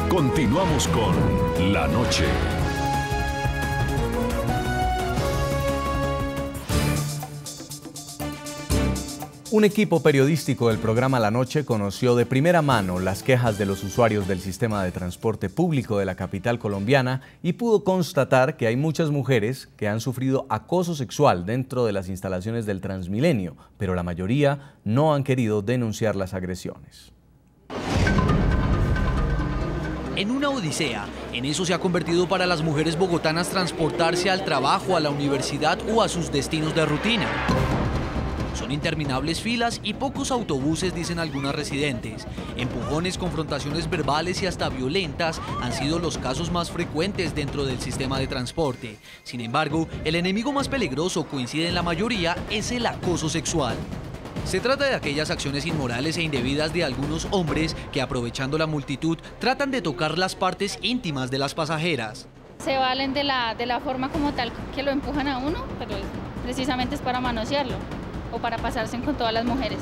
Continuamos con La Noche. Un equipo periodístico del programa La Noche conoció de primera mano las quejas de los usuarios del sistema de transporte público de la capital colombiana y pudo constatar que hay muchas mujeres que han sufrido acoso sexual dentro de las instalaciones del Transmilenio, pero la mayoría no han querido denunciar las agresiones. En una odisea, en eso se ha convertido para las mujeres bogotanas transportarse al trabajo, a la universidad o a sus destinos de rutina. Son interminables filas y pocos autobuses, dicen algunas residentes. Empujones, confrontaciones verbales y hasta violentas han sido los casos más frecuentes dentro del sistema de transporte. Sin embargo, el enemigo más peligroso, coincide en la mayoría, es el acoso sexual. Se trata de aquellas acciones inmorales e indebidas de algunos hombres que, aprovechando la multitud, tratan de tocar las partes íntimas de las pasajeras. Se valen de la forma como tal que lo empujan a uno, pero precisamente es para manosearlo o para pasarse con todas las mujeres.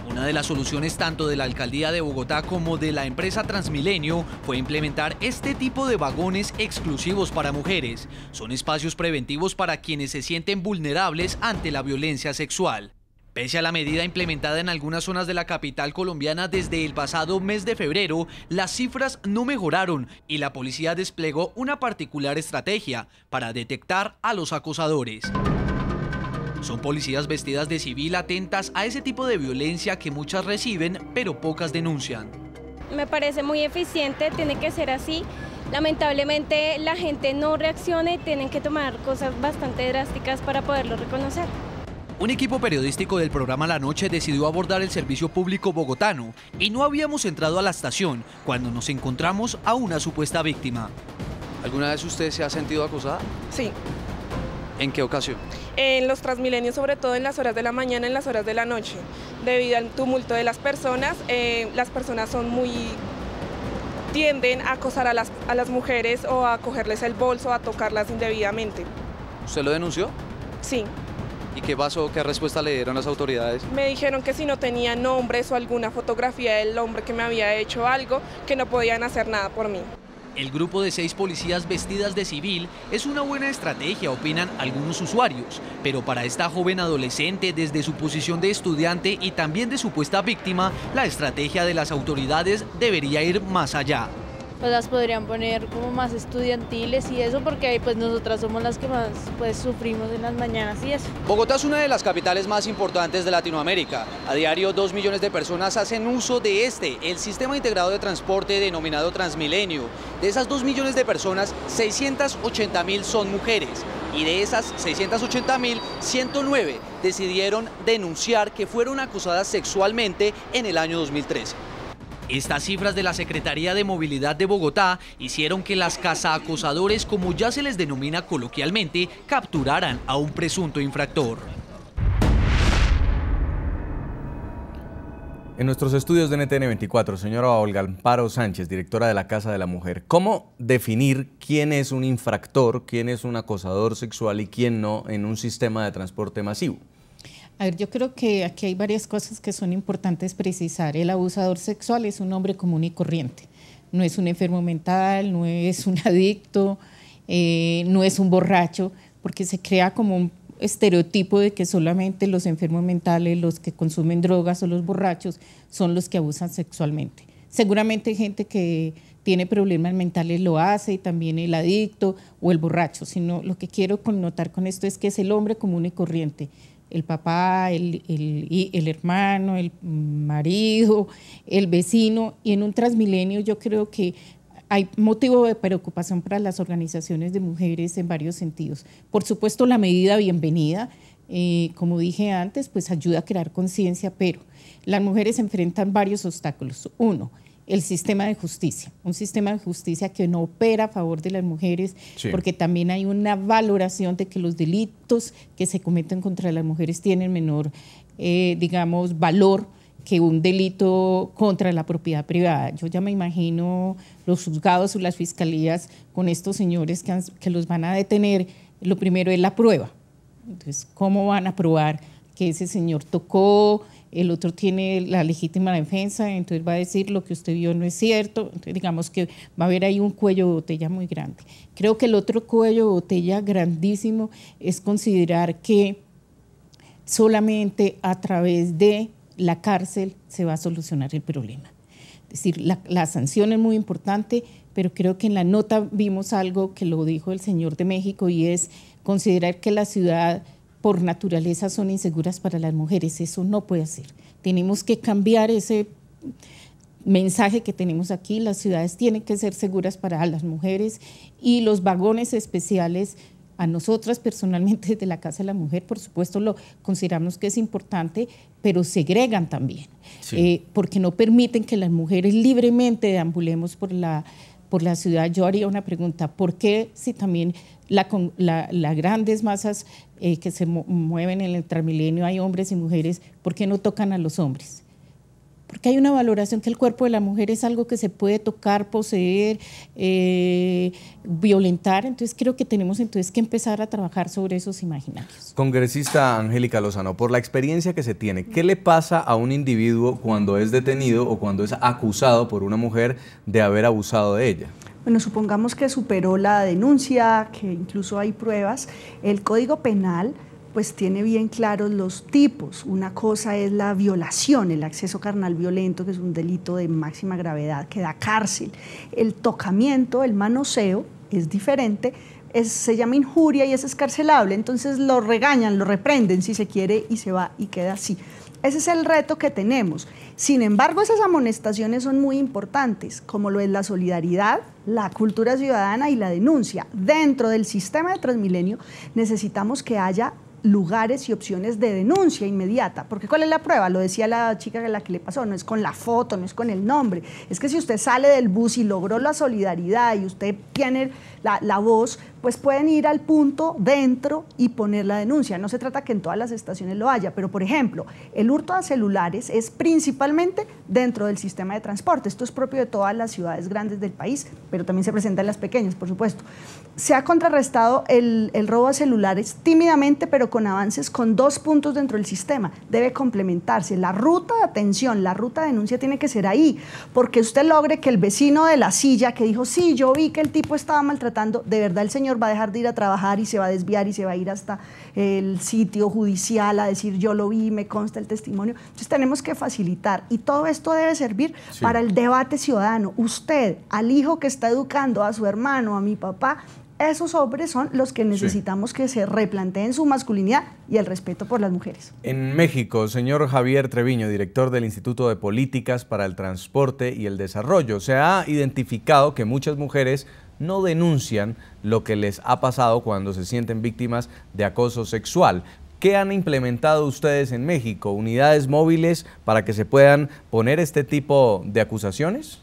Una de las soluciones tanto de la Alcaldía de Bogotá como de la empresa Transmilenio fue implementar este tipo de vagones exclusivos para mujeres. Son espacios preventivos para quienes se sienten vulnerables ante la violencia sexual. Pese a la medida implementada en algunas zonas de la capital colombiana desde el pasado mes de febrero, las cifras no mejoraron y la policía desplegó una particular estrategia para detectar a los acosadores. Son policías vestidas de civil atentas a ese tipo de violencia que muchas reciben, pero pocas denuncian. Me parece muy eficiente, tiene que ser así. Lamentablemente la gente no reacciona y tienen que tomar cosas bastante drásticas para poderlo reconocer. Un equipo periodístico del programa La Noche decidió abordar el servicio público bogotano y no habíamos entrado a la estación cuando nos encontramos a una supuesta víctima. ¿Alguna vez usted se ha sentido acosada? Sí. ¿En qué ocasión? En los Transmilenios, sobre todo en las horas de la mañana, en las horas de la noche. Debido al tumulto de las personas tienden a acosar a las mujeres o a cogerles el bolso, a tocarlas indebidamente. ¿Usted lo denunció? Sí. ¿Y qué pasó? ¿Qué respuesta le dieron las autoridades? Me dijeron que si no tenía nombres o alguna fotografía del hombre que me había hecho algo, que no podían hacer nada por mí. El grupo de 6 policías vestidas de civil es una buena estrategia, opinan algunos usuarios, pero para esta joven adolescente, desde su posición de estudiante y también de supuesta víctima, la estrategia de las autoridades debería ir más allá. Pues las podrían poner como más estudiantiles y eso, porque pues nosotras somos las que más pues sufrimos en las mañanas y eso. Bogotá es una de las capitales más importantes de Latinoamérica. A diario 2 millones de personas hacen uso de el sistema integrado de transporte denominado Transmilenio. De esas 2 millones de personas, 680.000 son mujeres. Y de esas 680.000, 109 decidieron denunciar que fueron acosadas sexualmente en el año 2013. Estas cifras de la Secretaría de Movilidad de Bogotá hicieron que las cazaacosadores, como ya se les denomina coloquialmente, capturaran a un presunto infractor. En nuestros estudios de NTN 24, señora Olga Amparo Sánchez, directora de la Casa de la Mujer, ¿cómo definir quién es un infractor, quién es un acosador sexual y quién no en un sistema de transporte masivo? A ver, yo creo que aquí hay varias cosas que son importantes precisar. El abusador sexual es un hombre común y corriente. No es un enfermo mental, no es un adicto, no es un borracho, porque se crea como un estereotipo de que solamente los enfermos mentales, los que consumen drogas o los borrachos son los que abusan sexualmente. Seguramente hay gente que tiene problemas mentales lo hace, y también el adicto o el borracho, sino lo que quiero connotar con esto es que es el hombre común y corriente. El papá, el hermano, el marido, el vecino, y en un Transmilenio yo creo que hay motivo de preocupación para las organizaciones de mujeres en varios sentidos. Por supuesto, la medida bienvenida, como dije antes, pues ayuda a crear conciencia, pero las mujeres enfrentan varios obstáculos. Uno, el sistema de justicia, un sistema de justicia que no opera a favor de las mujeres, sí, porque también hay una valoración de que los delitos que se cometen contra las mujeres tienen menor, digamos, valor que un delito contra la propiedad privada. Yo ya me imagino los juzgados o las fiscalías con estos señores que los van a detener. Lo primero es la prueba. Entonces, ¿cómo van a probar que ese señor tocó, el otro tiene la legítima defensa, entonces va a decir lo que usted vio no es cierto, entonces digamos que va a haber ahí un cuello de botella muy grande. Creo que el otro cuello de botella grandísimo es considerar que solamente a través de la cárcel se va a solucionar el problema. Es decir, la sanción es muy importante, pero creo que en la nota vimos algo que lo dijo el señor de México y es considerar que la ciudad por naturaleza son inseguras para las mujeres. Eso no puede ser. Tenemos que cambiar ese mensaje que tenemos aquí. Las ciudades tienen que ser seguras para las mujeres y los vagones especiales, a nosotras personalmente desde la Casa de la Mujer, por supuesto lo consideramos que es importante, pero segregan también, sí. Porque no permiten que las mujeres libremente deambulemos por la ciudad. Yo haría una pregunta, ¿por qué si también las grandes masas que se mueven en el Transmilenio hay hombres y mujeres, ¿por qué no tocan a los hombres? Porque hay una valoración que el cuerpo de la mujer es algo que se puede tocar, poseer, violentar. Entonces creo que tenemos que empezar a trabajar sobre esos imaginarios. Congresista Angélica Lozano, por la experiencia que se tiene, ¿qué le pasa a un individuo cuando es detenido o cuando es acusado por una mujer de haber abusado de ella? Bueno, supongamos que superó la denuncia, que incluso hay pruebas. El Código Penal pues tiene bien claros los tipos. Una cosa es la violación, el acceso carnal violento, que es un delito de máxima gravedad, que da cárcel. El tocamiento, el manoseo, es diferente, se llama injuria y es escarcelable, entonces lo regañan, lo reprenden si se quiere y se va y queda así. Ese es el reto que tenemos. Sin embargo, esas amonestaciones son muy importantes, como lo es la solidaridad, la cultura ciudadana y la denuncia. Dentro del sistema de Transmilenio necesitamos que haya lugares y opciones de denuncia inmediata, porque ¿cuál es la prueba? Lo decía la chica a la que le pasó, no es con la foto, no es con el nombre, es que si usted sale del bus y logró la solidaridad y usted tiene la voz, pues pueden ir al punto dentro y poner la denuncia. No se trata que en todas las estaciones lo haya, pero por ejemplo, el hurto de celulares es principalmente dentro del sistema de transporte. Esto es propio de todas las ciudades grandes del país, pero también se presenta en las pequeñas, por supuesto. Se ha contrarrestado el robo de celulares tímidamente, pero con avances, con 2 puntos dentro del sistema. Debe complementarse. La ruta de atención, la ruta de denuncia tiene que ser ahí, porque usted logre que el vecino de la silla que dijo, sí, yo vi que el tipo estaba maltratando, de verdad el señor va a dejar de ir a trabajar y se va a desviar y se va a ir hasta el sitio judicial a decir yo lo vi, me consta el testimonio. Entonces tenemos que facilitar y todo esto debe servir para el debate ciudadano. Usted, al hijo que está educando, a su hermano, a mi papá, esos hombres son los que necesitamos que se replanteen su masculinidad y el respeto por las mujeres. En México, señor Javier Treviño, director del Instituto de Políticas para el Transporte y el Desarrollo, se ha identificado que muchas mujeres no denuncian lo que les ha pasado cuando se sienten víctimas de acoso sexual. ¿Qué han implementado ustedes en México? ¿Unidades móviles para que se puedan poner este tipo de acusaciones?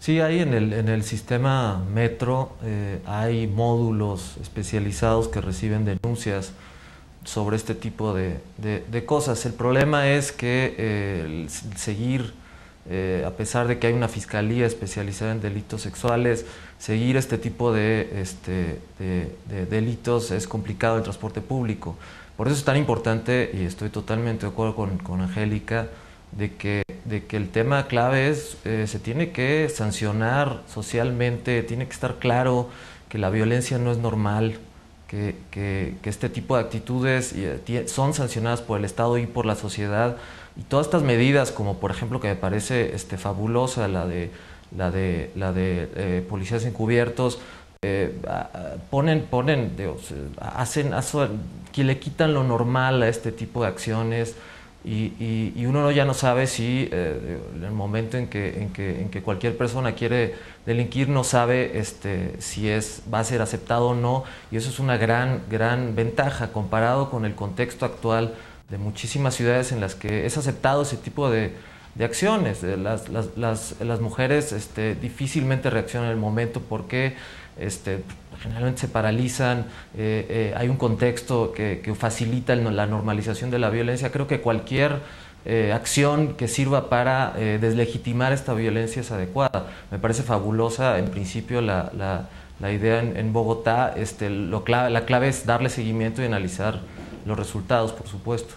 Sí, hay en el sistema Metro, hay módulos especializados que reciben denuncias sobre este tipo de cosas. El problema es que seguir, a pesar de que hay una fiscalía especializada en delitos sexuales, seguir este tipo de delitos es complicado en el transporte público. Por eso es tan importante, y estoy totalmente de acuerdo con Angélica, de que el tema clave es, se tiene que sancionar socialmente, tiene que estar claro que la violencia no es normal, que este tipo de actitudes son sancionadas por el Estado y por la sociedad, y todas estas medidas, como por ejemplo que me parece fabulosa la de policías encubiertos, hacen que le quitan lo normal a este tipo de acciones. Y uno ya no sabe si en el momento en que cualquier persona quiere delinquir no sabe si va a ser aceptado o no, y eso es una gran ventaja comparado con el contexto actual de muchísimas ciudades en las que es aceptado ese tipo de acciones. Las mujeres difícilmente reaccionan en el momento porque generalmente se paralizan, hay un contexto que facilita la normalización de la violencia. Creo que cualquier acción que sirva para deslegitimar esta violencia es adecuada. Me parece fabulosa, en principio, la La idea en Bogotá, la clave es darle seguimiento y analizar los resultados, por supuesto.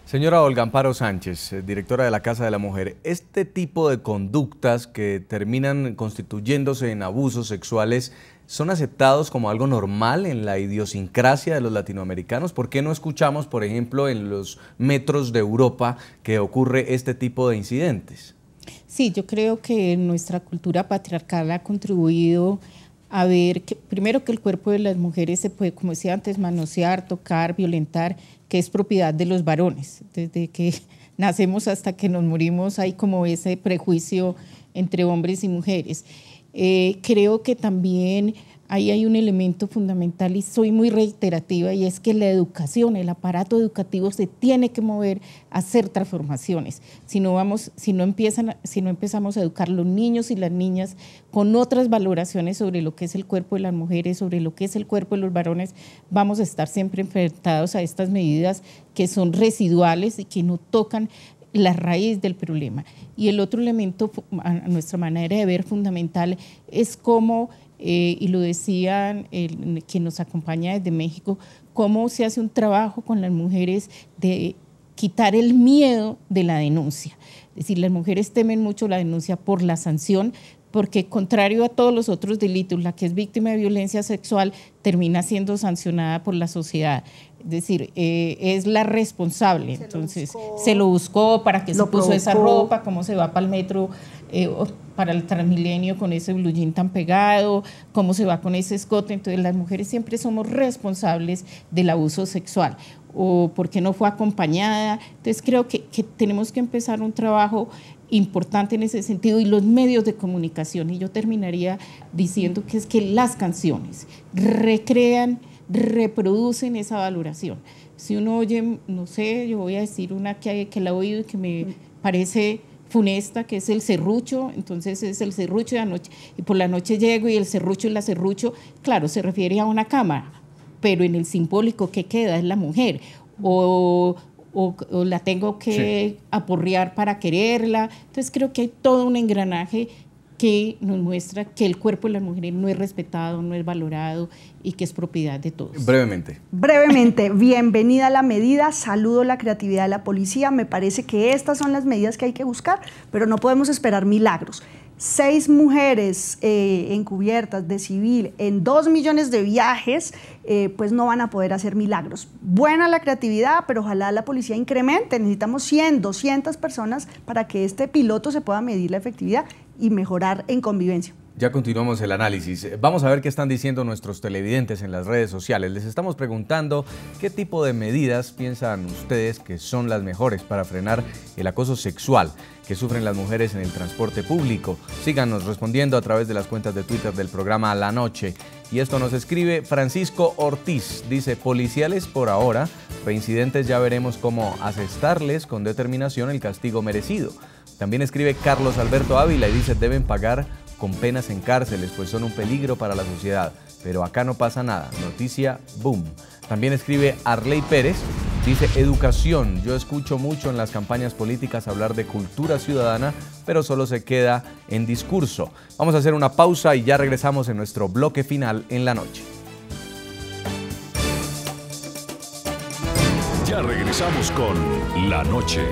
Señora Olga Amparo Sánchez, directora de la Casa de la Mujer, este tipo de conductas que terminan constituyéndose en abusos sexuales, ¿son aceptados como algo normal en la idiosincrasia de los latinoamericanos? ¿Por qué no escuchamos, por ejemplo, en los metros de Europa que ocurre este tipo de incidentes? Sí, yo creo que nuestra cultura patriarcal ha contribuido a ver que, primero, que el cuerpo de las mujeres se puede, como decía antes, manosear, tocar, violentar, que es propiedad de los varones. Desde que nacemos hasta que nos morimos hay como ese prejuicio entre hombres y mujeres. Creo que también ahí hay un elemento fundamental y soy muy reiterativa, y es que la educación, el aparato educativo se tiene que mover a hacer transformaciones. Si no empezamos a educar a los niños y las niñas con otras valoraciones sobre lo que es el cuerpo de las mujeres, sobre lo que es el cuerpo de los varones, vamos a estar siempre enfrentados a estas medidas que son residuales y que no tocan la raíz del problema. Y el otro elemento, a nuestra manera de ver, fundamental, es cómo, y lo decían quien nos acompaña desde México, cómo se hace un trabajo con las mujeres de quitar el miedo de la denuncia. Es decir, las mujeres temen mucho la denuncia por la sanción, porque contrario a todos los otros delitos, la que es víctima de violencia sexual termina siendo sancionada por la sociedad. Es decir, es la responsable, entonces se lo buscó, para que se puso esa ropa, cómo se va para el metro, para el Transmilenio con ese blue jean tan pegado, cómo se va con ese escote. Entonces las mujeres siempre somos responsables del abuso sexual, o porque no fue acompañada. Entonces creo que tenemos que empezar un trabajo importante en ese sentido, y los medios de comunicación, y yo terminaría diciendo que es que las canciones recrean, reproducen esa valoración. Si uno oye, no sé, yo voy a decir una que la he oído y que me parece funesta, que es el serrucho. Entonces es el serrucho de anoche, y por la noche llego y el serrucho y la serrucho, claro, se refiere a una cama, pero en el simbólico que queda es la mujer, o la tengo que aporrear para quererla. Entonces creo que hay todo un engranaje que nos muestra que el cuerpo de la mujer no es respetado, no es valorado, y que es propiedad de todos. Brevemente, bienvenida a la medida, saludo la creatividad de la policía, me parece que estas son las medidas que hay que buscar, pero no podemos esperar milagros. 6 mujeres encubiertas de civil en 2 millones de viajes, pues no van a poder hacer milagros. Buena la creatividad, pero ojalá la policía incremente. Necesitamos 100, 200 personas para que este piloto se pueda medir la efectividad y mejorar en convivencia. Ya continuamos el análisis. Vamos a ver qué están diciendo nuestros televidentes en las redes sociales. Les estamos preguntando qué tipo de medidas piensan ustedes que son las mejores para frenar el acoso sexual que sufren las mujeres en el transporte público. Síganos respondiendo a través de las cuentas de Twitter del programa La Noche. Y esto nos escribe Francisco Ortiz. Dice: policiales por ahora, reincidentes ya veremos cómo asestarles con determinación el castigo merecido. También escribe Carlos Alberto Ávila y dice: deben pagar con penas en cárceles, pues son un peligro para la sociedad. Pero acá no pasa nada. Noticia, boom. También escribe Arley Pérez, dice: educación. Yo escucho mucho en las campañas políticas hablar de cultura ciudadana, pero solo se queda en discurso. Vamos a hacer una pausa y ya regresamos en nuestro bloque final en La Noche. Ya regresamos con La Noche.